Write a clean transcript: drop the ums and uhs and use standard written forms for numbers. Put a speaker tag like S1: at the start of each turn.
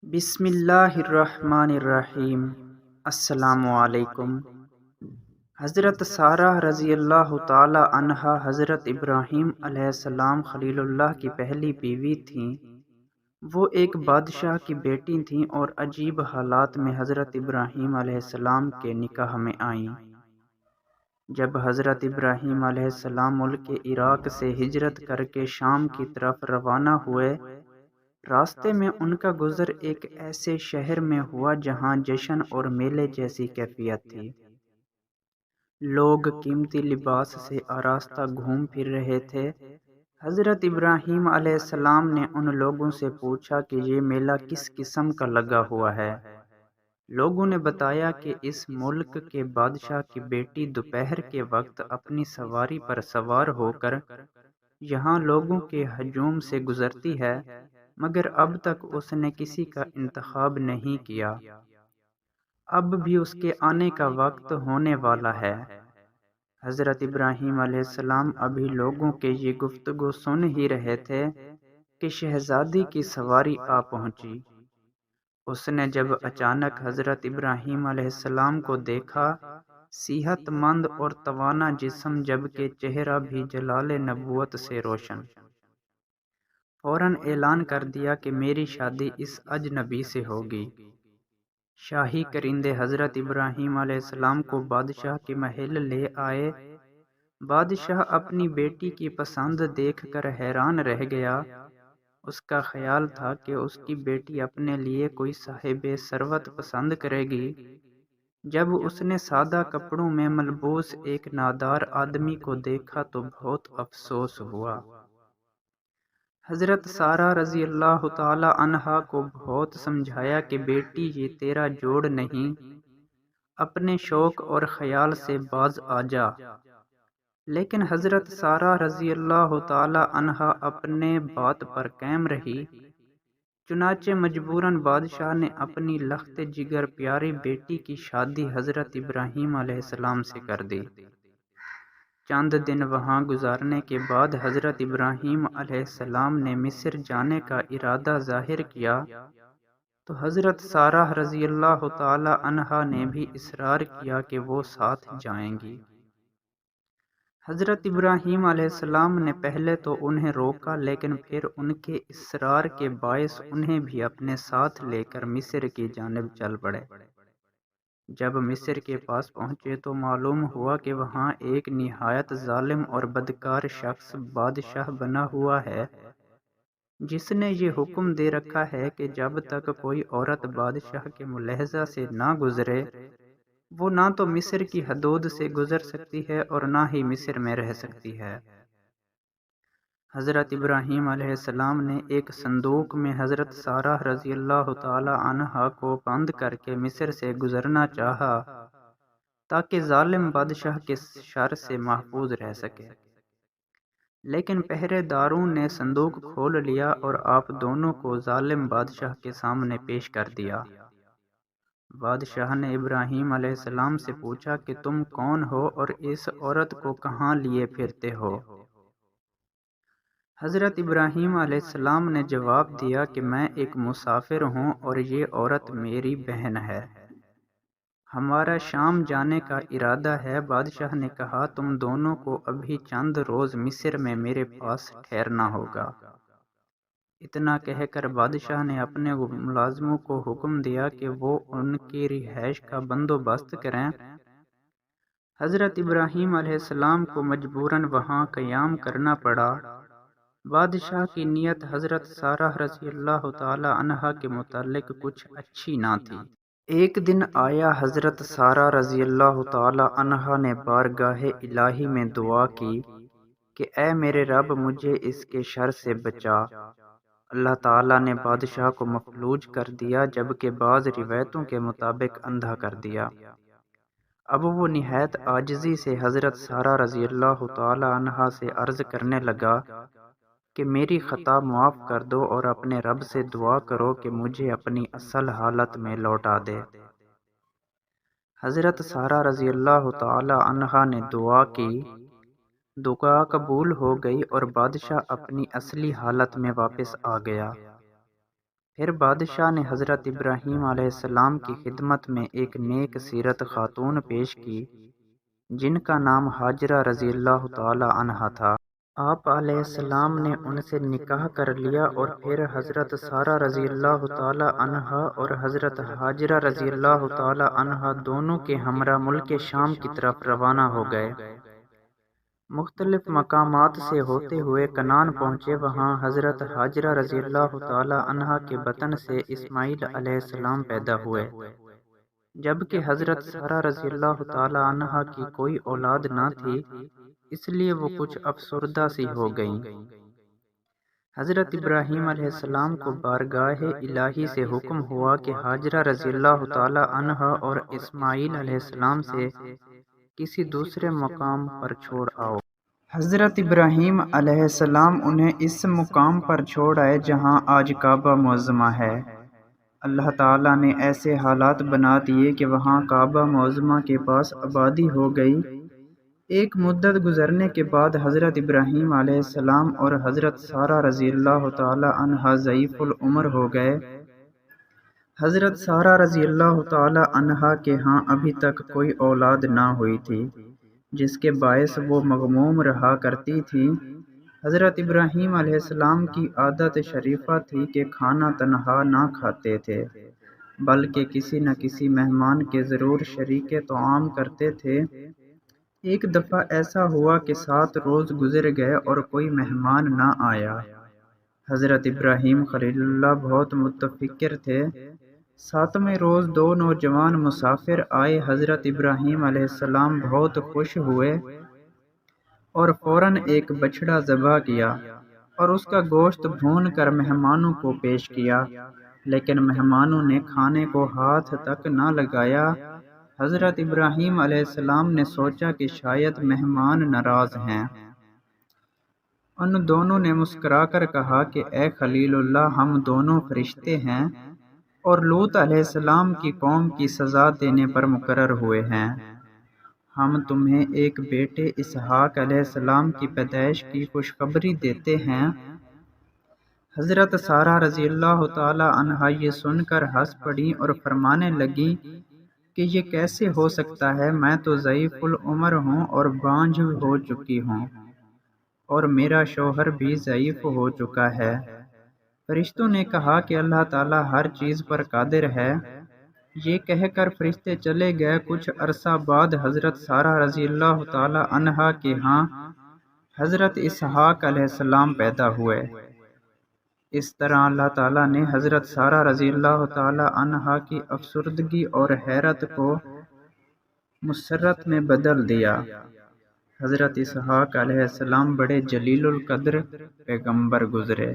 S1: بسم اللہ الرحمن الرحیم۔ السلام علیکم۔ حضرت سارہ رضی اللہ تعالی عنہا حضرت ابراہیم علیہ السلام خلیل اللہ کی پہلی بیوی تھیں۔ وہ ایک بادشاہ کی بیٹی تھیں اور عجیب حالات میں حضرت ابراہیم علیہ السلام کے نکاح میں آئیں۔ جب حضرت ابراہیم علیہ السلام ملک عراق سے ہجرت کر کے شام کی طرف روانہ ہوئے، راستے میں ان کا گزر ایک ایسے شہر میں ہوا جہاں جشن اور میلے جیسی کیفیت تھی۔ لوگ قیمتی لباس سے آراستہ گھوم پھر رہے تھے۔ حضرت ابراہیم علیہ السلام نے ان لوگوں سے پوچھا کہ یہ میلہ کس قسم کا لگا ہوا ہے۔ لوگوں نے بتایا کہ اس ملک کے بادشاہ کی بیٹی دوپہر کے وقت اپنی سواری پر سوار ہو کر یہاں لوگوں کے ہجوم سے گزرتی ہے، مگر اب تک اس نے کسی کا انتخاب نہیں کیا۔ اب بھی اس کے آنے کا وقت ہونے والا ہے۔ حضرت ابراہیم علیہ السلام ابھی لوگوں کے یہ گفتگو سن ہی رہے تھے کہ شہزادی کی سواری آ پہنچی۔ اس نے جب اچانک حضرت ابراہیم علیہ السلام کو دیکھا، صحت مند اور توانا جسم جبکہ چہرہ بھی جلال نبوت سے روشن، فوراً اعلان کر دیا کہ میری شادی اس اجنبی سے ہوگی۔ شاہی کرندے حضرت ابراہیم علیہ السلام کو بادشاہ کے محل لے آئے۔ بادشاہ اپنی بیٹی کی پسند دیکھ کر حیران رہ گیا۔ اس کا خیال تھا کہ اس کی بیٹی اپنے لیے کوئی صاحب ثروت پسند کرے گی۔ جب اس نے سادہ کپڑوں میں ملبوس ایک نادار آدمی کو دیکھا تو بہت افسوس ہوا۔ حضرت سارہ رضی اللہ تعالی عنہا کو بہت سمجھایا کہ بیٹی یہ تیرا جوڑ نہیں، اپنے شوق اور خیال سے باز آ جا۔ لیکن حضرت سارہ رضی اللہ تعالی عنہا اپنے بات پر قائم رہی۔ چنانچہ مجبوراً بادشاہ نے اپنی لخت جگر پیاری بیٹی کی شادی حضرت ابراہیم علیہ السلام سے کر دی۔ چند دن وہاں گزارنے کے بعد حضرت ابراہیم علیہ السلام نے مصر جانے کا ارادہ ظاہر کیا تو حضرت سارہ رضی اللہ تعالی عنہا نے بھی اصرار کیا کہ وہ ساتھ جائیں گی۔ حضرت ابراہیم علیہ السلام نے پہلے تو انہیں روکا، لیکن پھر ان کے اصرار کے باعث انہیں بھی اپنے ساتھ لے کر مصر کی جانب چل پڑے۔ جب مصر کے پاس پہنچے تو معلوم ہوا کہ وہاں ایک نہایت ظالم اور بدکار شخص بادشاہ بنا ہوا ہے، جس نے یہ حکم دے رکھا ہے کہ جب تک کوئی عورت بادشاہ کے ملاحظہ سے نہ گزرے، وہ نہ تو مصر کی حدود سے گزر سکتی ہے اور نہ ہی مصر میں رہ سکتی ہے۔ حضرت ابراہیم علیہ السلام نے ایک صندوق میں حضرت سارہ رضی اللہ تعالی عنہا کو بند کر کے مصر سے گزرنا چاہا تاکہ ظالم بادشاہ کے شر سے محفوظ رہ سکے، لیکن پہرے داروں نے صندوق کھول لیا اور آپ دونوں کو ظالم بادشاہ کے سامنے پیش کر دیا۔ بادشاہ نے ابراہیم علیہ السلام سے پوچھا کہ تم کون ہو اور اس عورت کو کہاں لیے پھرتے ہو؟ حضرت ابراہیم علیہ السلام نے جواب دیا کہ میں ایک مسافر ہوں اور یہ عورت میری بہن ہے، ہمارا شام جانے کا ارادہ ہے۔ بادشاہ نے کہا تم دونوں کو ابھی چند روز مصر میں میرے پاس ٹھہرنا ہوگا۔ اتنا کہہ کر بادشاہ نے اپنے ملازموں کو حکم دیا کہ وہ ان کی رہائش کا بندوبست کریں۔ حضرت ابراہیم علیہ السلام کو مجبوراً وہاں قیام کرنا پڑا۔ بادشاہ کی نیت حضرت سارہ رضی اللہ تعالی عنہا کے متعلق کچھ اچھی نہ تھی۔ ایک دن آیا حضرت سارہ رضی اللہ تعالی عنہا نے بارگاہ الہی میں دعا کی کہ اے میرے رب مجھے اس کے شر سے بچا۔ اللہ تعالیٰ نے بادشاہ کو مفلوج کر دیا، جبکہ بعض روایتوں کے مطابق اندھا کر دیا۔ اب وہ نہایت عاجزی سے حضرت سارہ رضی اللہ تعالی عنہا سے عرض کرنے لگا کہ میری خطا معاف کر دو اور اپنے رب سے دعا کرو کہ مجھے اپنی اصل حالت میں لوٹا دے۔ حضرت سارہ رضی اللہ تعالی عنہا نے دعا کی، دعا قبول ہو گئی اور بادشاہ اپنی اصلی حالت میں واپس آ گیا۔ پھر بادشاہ نے حضرت ابراہیم علیہ السلام کی خدمت میں ایک نیک سیرت خاتون پیش کی جن کا نام ہاجرہ رضی اللہ تعالی عنہا تھا۔ آپ علیہ السلام نے ان سے نکاح کر لیا اور پھر حضرت سارہ رضی اللہ تعالی عنہا اور حضرت ہاجرہ رضی اللہ تعالی عنہا دونوں کے ہمراہ ملک شام کی طرف روانہ ہو گئے۔ مختلف مقامات سے ہوتے ہوئے کنعان پہنچے۔ وہاں حضرت ہاجرہ رضی اللہ تعالی عنہا کے بطن سے اسماعیل علیہ السلام پیدا ہوئے، جبکہ حضرت سارہ رضی اللہ تعالی عنہا کی کوئی اولاد نہ تھی، اس لیے وہ کچھ افسردہ سی ہو گئیں۔ حضرت ابراہیم علیہ السلام کو بارگاہ الہی سے حکم ہوا کہ ہاجرہ رضی اللہ تعالی عنہا اور اسماعیل علیہ السلام سے کسی دوسرے مقام پر چھوڑ آؤ۔ حضرت ابراہیم علیہ السلام انہیں اس مقام پر چھوڑ آئے جہاں آج کعبہ معظمہ ہے۔ اللہ تعالیٰ نے ایسے حالات بنا دیے کہ وہاں کعبہ معظمہ کے پاس آبادی ہو گئی۔ ایک مدت گزرنے کے بعد حضرت ابراہیم علیہ السلام اور حضرت سارہ رضی اللہ تعالی عنہا ضعیف العمر ہو گئے۔ حضرت سارہ رضی اللہ تعالی عنہا کے ہاں ابھی تک کوئی اولاد نہ ہوئی تھی، جس کے باعث وہ مغموم رہا کرتی تھی۔ حضرت ابراہیم علیہ السلام کی عادت شریفہ تھی کہ کھانا تنہا نہ کھاتے تھے، بلکہ کسی نہ کسی مہمان کے ضرور شریک طعام کرتے تھے۔ ایک دفعہ ایسا ہوا کہ 7 روز گزر گئے اور کوئی مہمان نہ آیا۔ حضرت ابراہیم خلیل اللہ بہت متفکر تھے۔ 7ویں روز 2 نوجوان مسافر آئے۔ حضرت ابراہیم علیہ السلام بہت خوش ہوئے اور فوراً ایک بچڑا ذبح کیا اور اس کا گوشت بھون کر مہمانوں کو پیش کیا، لیکن مہمانوں نے کھانے کو ہاتھ تک نہ لگایا۔ حضرت ابراہیم علیہ السلام نے سوچا کہ شاید مہمان ناراض ہیں۔ ان دونوں نے مسکرا کر کہا کہ اے خلیل اللہ، ہم دونوں فرشتے ہیں اور لوط علیہ السلام کی قوم کی سزا دینے پر مقرر ہوئے ہیں۔ ہم تمہیں ایک بیٹے اسحاق علیہ السلام کی پیدائش کی خوشخبری دیتے ہیں۔ حضرت سارہ رضی اللہ تعالی عنہا یہ سن کر ہنس پڑیں اور فرمانے لگیں کہ یہ کیسے ہو سکتا ہے؟ میں تو ضعیف العمر ہوں اور بانجھ ہو چکی ہوں، اور میرا شوہر بھی ضعیف ہو چکا ہے۔ فرشتوں نے کہا کہ اللہ تعالیٰ ہر چیز پر قادر ہے۔ یہ کہہ کر فرشتے چلے گئے۔ کچھ عرصہ بعد حضرت سارہ رضی اللہ تعالی عنہا کے ہاں حضرت اسحاق علیہ السلام پیدا ہوئے۔ اس طرح اللہ تعالیٰ نے حضرت سارہ رضی اللہ تعالی عنہا کی افسردگی اور حیرت کو مسرت میں بدل دیا۔ حضرت اسحاق علیہ السلام بڑے جلیل القدر پیغمبر گزرے۔